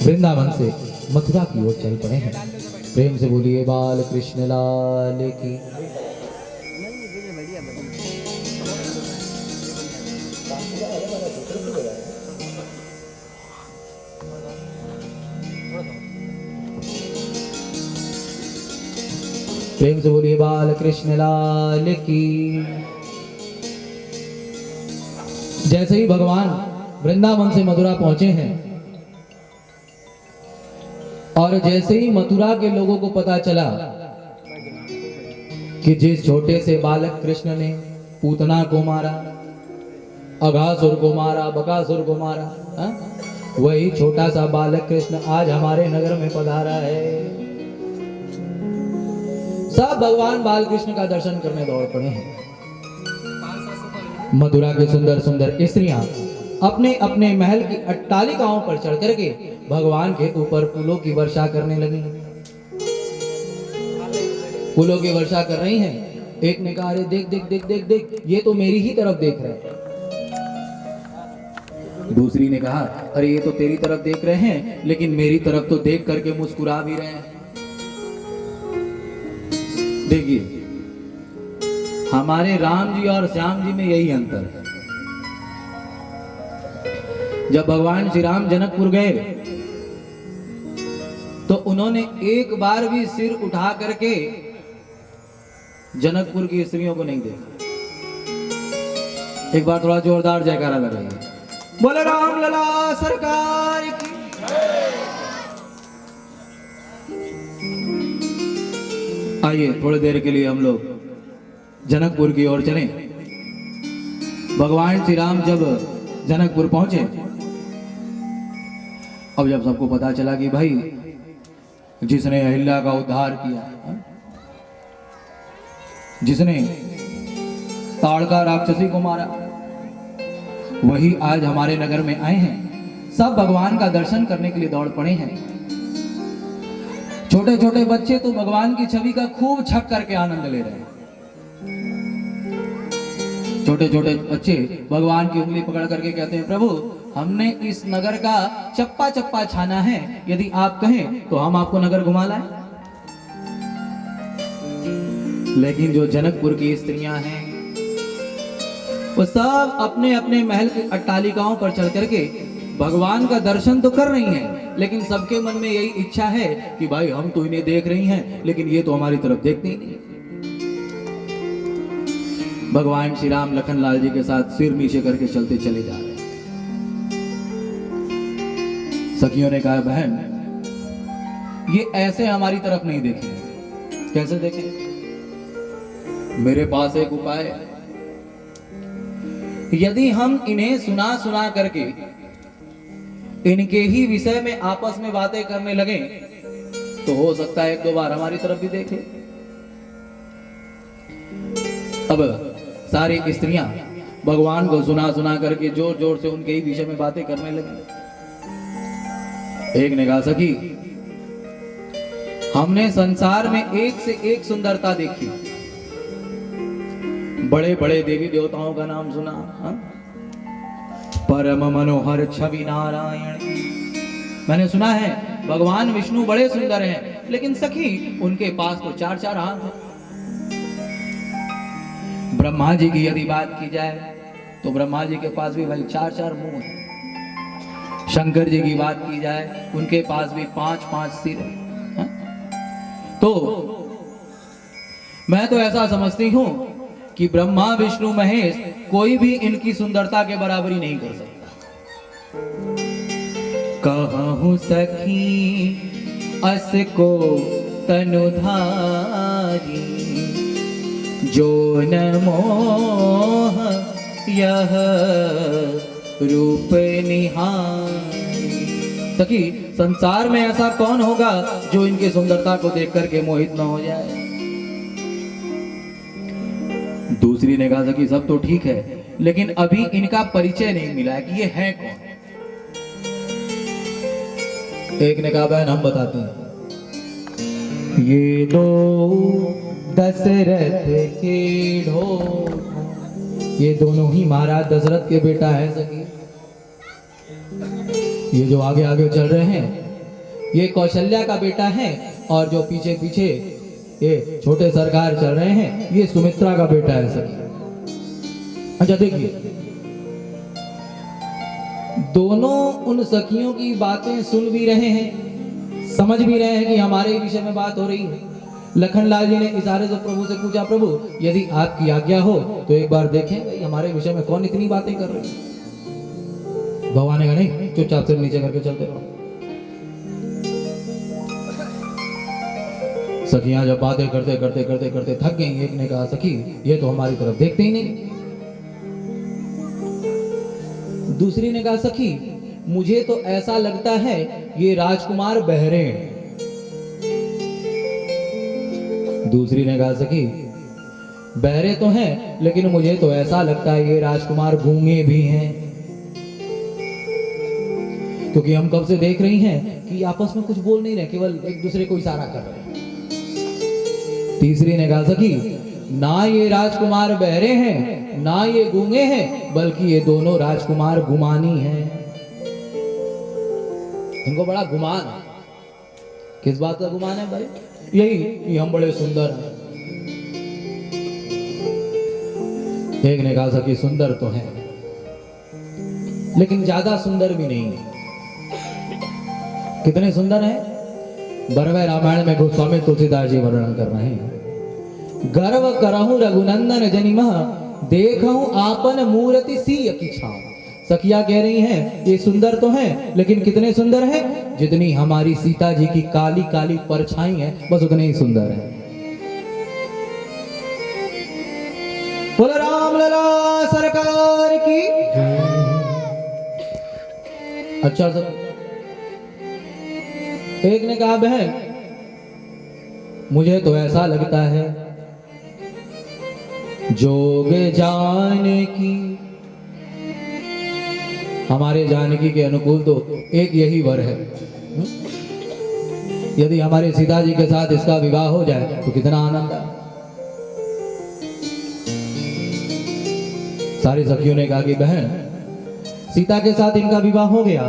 वृंदावन से मथुरा की ओर चल पड़े हैं। प्रेम से बोलिए बाल कृष्ण लाल की। प्रेम से बोलिए बाल कृष्ण लाल की। जैसे ही भगवान वृंदावन से मथुरा पहुंचे हैं और जैसे ही मथुरा के लोगों को पता चला कि जिस छोटे से बालक कृष्ण ने पूतना को मारा, अघासुर को मारा, बकासुर को मारा, वही छोटा सा बालक कृष्ण आज हमारे नगर में पधारा है। सब भगवान बाल कृष्ण का दर्शन करने दौड़ पड़े हैं। मथुरा के सुंदर सुंदर स्त्रियां अपने अपने महल की अट्टालिकाओं पर चढ़ करके भगवान के ऊपर फूलों की वर्षा करने लगी। फूलों की वर्षा कर रही हैं। एक ने कहा, अरे देख देख देख देख देख, ये तो मेरी ही तरफ देख रहे हैं। दूसरी ने कहा, अरे ये तो तेरी तरफ देख रहे हैं, लेकिन मेरी तरफ तो देख करके मुस्कुरा भी रहे हैं। देखिए, हमारे राम जी और श्याम जी में यही अंतर है। जब भगवान श्री राम जनकपुर गए तो उन्होंने एक बार भी सिर उठा करके जनकपुर की स्त्रियों को नहीं देखा। एक बार थोड़ा जोरदार जयकारा लगाइए, बोले राम लला सरकार की। आइए थोड़ी देर के लिए हम लोग जनकपुर की ओर चलें। भगवान श्री राम जब जनकपुर पहुंचे, अब जब सबको पता चला कि भाई जिसने अहिल्या का उद्धार किया, जिसने ताड़का राक्षसी को मारा, वही आज हमारे नगर में आए हैं। सब भगवान का दर्शन करने के लिए दौड़ पड़े हैं। छोटे छोटे बच्चे तो भगवान की छवि का खूब छक करके आनंद ले रहे हैं। छोटे छोटे बच्चे भगवान की उंगली पकड़ करके कहते हैं, प्रभु हमने इस नगर का चप्पा चप्पा छाना है, यदि आप कहें तो हम आपको नगर घुमा लाएं। लेकिन जो जनकपुर की स्त्रियां हैं वो सब अपने अपने महल की अट्टालिकाओं पर चढ़ करके भगवान का दर्शन तो कर रही हैं, लेकिन सबके मन में यही इच्छा है कि भाई हम तो इन्हें देख रही हैं, लेकिन ये तो हमारी तरफ देखते ही नहीं। भगवान श्री राम लखनलाल जी के साथ सिर नीचे करके चलते चले जा रहे हैं। सखियों ने कहा, बहन ये ऐसे हमारी तरफ नहीं देखें। कैसे देखें? मेरे पास एक उपाय है। यदि हम इन्हें सुना सुना करके इनके ही विषय में आपस में बातें करने लगे तो हो सकता है एक दो बार हमारी तरफ भी देखे। अब सारी स्त्रियां भगवान को सुना सुना करके जोर जोर से उनके ही विषय में बातें करने लगी। एक ने कहा, सखी हमने संसार में एक से एक सुंदरता देखी, बड़े बड़े देवी देवताओं का नाम सुना, परम मनोहर छवि नारायण। मैंने सुना है भगवान विष्णु बड़े सुंदर हैं, लेकिन सखी उनके पास तो चार चार हाथ हैं। ब्रह्मा जी की यदि बात की जाए तो ब्रह्मा जी के पास भी भाई चार चार मुंह हैं। शंकर जी की बात की जाए उनके पास भी पांच पांच सिर हैं। तो मैं तो ऐसा समझती हूं कि ब्रह्मा विष्णु महेश कोई भी इनकी सुंदरता के बराबरी नहीं कर सकता। कहूं सखी अस को तनुधारी, जो न मोह यह रूप निहारी। सखी संसार में ऐसा कौन होगा जो इनकी सुंदरता को देख करके मोहित न हो जाए। दूसरी ने कहा, सखी सब तो ठीक है, लेकिन अभी इनका परिचय नहीं मिला है कि ये है कौन। एक ने कहा, बहन हम बताते हैं, ये दो दशरथ के ढोल, ये दोनों ही महाराज दशरथ के बेटा है सखी। ये जो आगे आगे चल रहे हैं ये कौशल्या का बेटा है, और जो पीछे पीछे ये छोटे सरकार चल रहे हैं ये सुमित्रा का बेटा है सखी। अच्छा देखिए, दोनों उन सखियों की बातें सुन भी रहे हैं, समझ भी रहे हैं कि हमारे विषय में बात हो रही है। लखनलाल जी ने इशारे से प्रभु से पूछा, प्रभु यदि आपकी आज्ञा हो तो एक बार देखें भाई हमारे विषय में कौन इतनी बातें कर रहे हैं। भगवान ने कहा नहीं, चुपचाप से नीचे करके चलते रहो। सखियां जब बातें करते करते करते करते थक गई, एक ने कहा सखी ये तो हमारी तरफ देखते ही नहीं। दूसरी ने कहा सखी मुझे तो ऐसा लगता है ये राजकुमार बहरे हैं। दूसरी ने कहा सखी बहरे तो हैं लेकिन मुझे तो ऐसा लगता है ये राजकुमार गूंगे भी हैं, क्योंकि हम कब से देख रही हैं कि आपस में कुछ बोल नहीं रहे, केवल एक दूसरे को इशारा कर रहे हैं। तीसरी ने कहा सखी ना ये राजकुमार बहरे हैं ना ये गूंगे हैं, बल्कि ये दोनों राजकुमार गुमानी हैं। इनको बड़ा गुमान है। किस बात का गुमान है भाई? यही कि हम बड़े सुंदर हैं। एक ने कहा सखी सुंदर तो है लेकिन ज्यादा सुंदर भी नहीं है। कितने सुंदर हैं? 12वें रामायण में गोस्वामी तुलसीदास जी वर्णन कर रहे हैं। गर्व करहूं रघुनंदन जनिमह देखहूं आपन मूर्ति सिय की छाव। सखिया कह रही हैं ये सुंदर तो हैं लेकिन कितने सुंदर हैं? जितनी हमारी सीता जी की काली काली परछाई है बस उतने ही सुंदर हैं। बोलो राम लला सरकार की। अच्छा सर, एक ने कहा बहन मुझे तो ऐसा लगता है जोग जानकी, हमारे जानकी के अनुकूल तो एक यही वर है। यदि हमारे सीता जी के साथ इसका विवाह हो जाए तो कितना आनंद है। सारी सखियों ने कहा कि बहन सीता के साथ इनका विवाह हो गया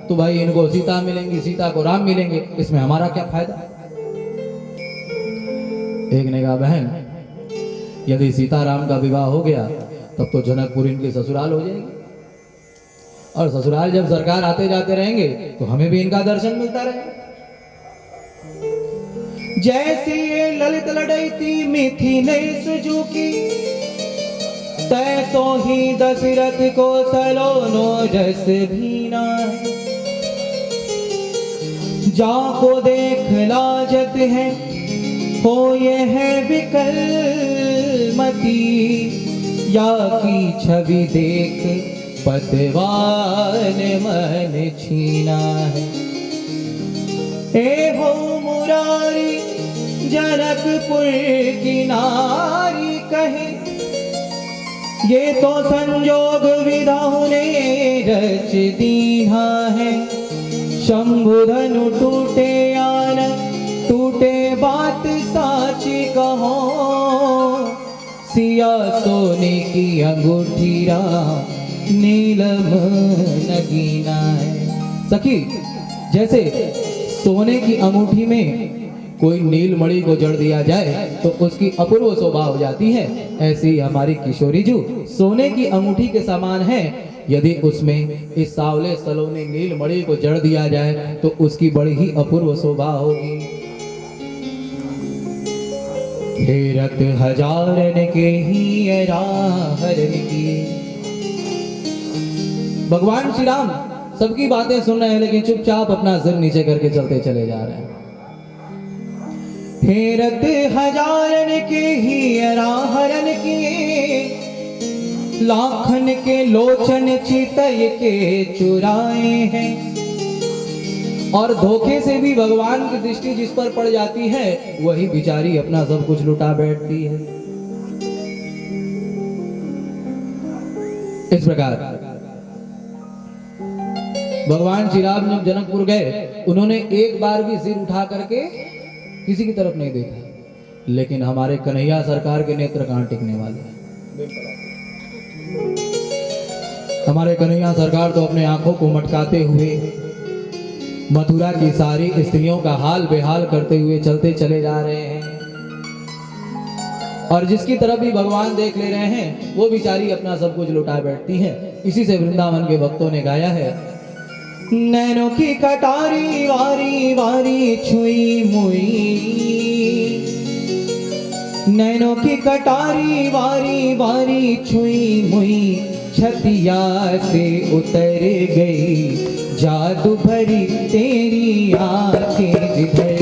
तो भाई इनको सीता मिलेंगी, सीता को राम मिलेंगे, इसमें हमारा क्या फायदा। एक ने कहा बहन यदि सीता राम का विवाह हो गया तब तो जनकपुर इनकी ससुराल हो जाएगी, और ससुराल जब सरकार आते जाते रहेंगे तो हमें भी इनका दर्शन मिलता रहेगा। जैसे ये ललित लड़ैती मिथिलेश जो की तैसो ही दशरथ को सलोनो जस भीना, जाको देख लाजत है हो ये है विकल मती, या की छवि देख पतवान मन छीना है। ए हो मुरारी जनकपुर की नारी कहे ये तो संजोग विधाओं ने रच दीना है। शंभुधनु टूटे आन टूटे बात साची कहो, सिया सोने की अंगूठी नीलम नगीना है। सखी जैसे सोने की अंगूठी में कोई नील मणि को जड़ दिया जाए तो उसकी अपूर्व शोभा हो जाती है, ऐसी ही हमारी किशोरी जू सोने की अंगूठी के समान है। यदि उसमें इस सावले सलोने नील मणि को जड़ दिया जाए तो उसकी बड़ी ही अपूर्व शोभा होगी। हेरत हजारन के ही राहरन की। भगवान श्री राम सबकी बातें सुन रहे हैं लेकिन चुपचाप अपना सिर नीचे करके चलते चले जा रहे हैं। हेरत हजारन के ही राहरन की, लाखन के लोचन चितय के चुराए हैं। और धोखे से भी भगवान की दृष्टि जिस पर पड़ जाती है वही बेचारी अपना सब कुछ लुटा बैठती है। इस प्रकार भगवान श्री राम जब जनकपुर गए उन्होंने एक बार भी सिर उठा करके किसी की तरफ नहीं देखा, लेकिन हमारे कन्हैया सरकार के नेत्र कहां टिकने वाले हैं। हमारे कन्हैया सरकार तो अपने आंखों को मटकाते हुए मथुरा की सारी स्त्रियों का हाल बेहाल करते हुए चलते चले जा रहे हैं। और जिसकी तरफ भी भगवान देख ले रहे हैं वो बेचारी अपना सब कुछ लुटा बैठती है। इसी से वृंदावन के भक्तों ने गाया है, नैनों की कटारी वारी वारी छुई मुई, नैनों की कटारी वारी वारी छुई मुई, छतिया से उतर गई जादू भरी तेरी आंखें जिधर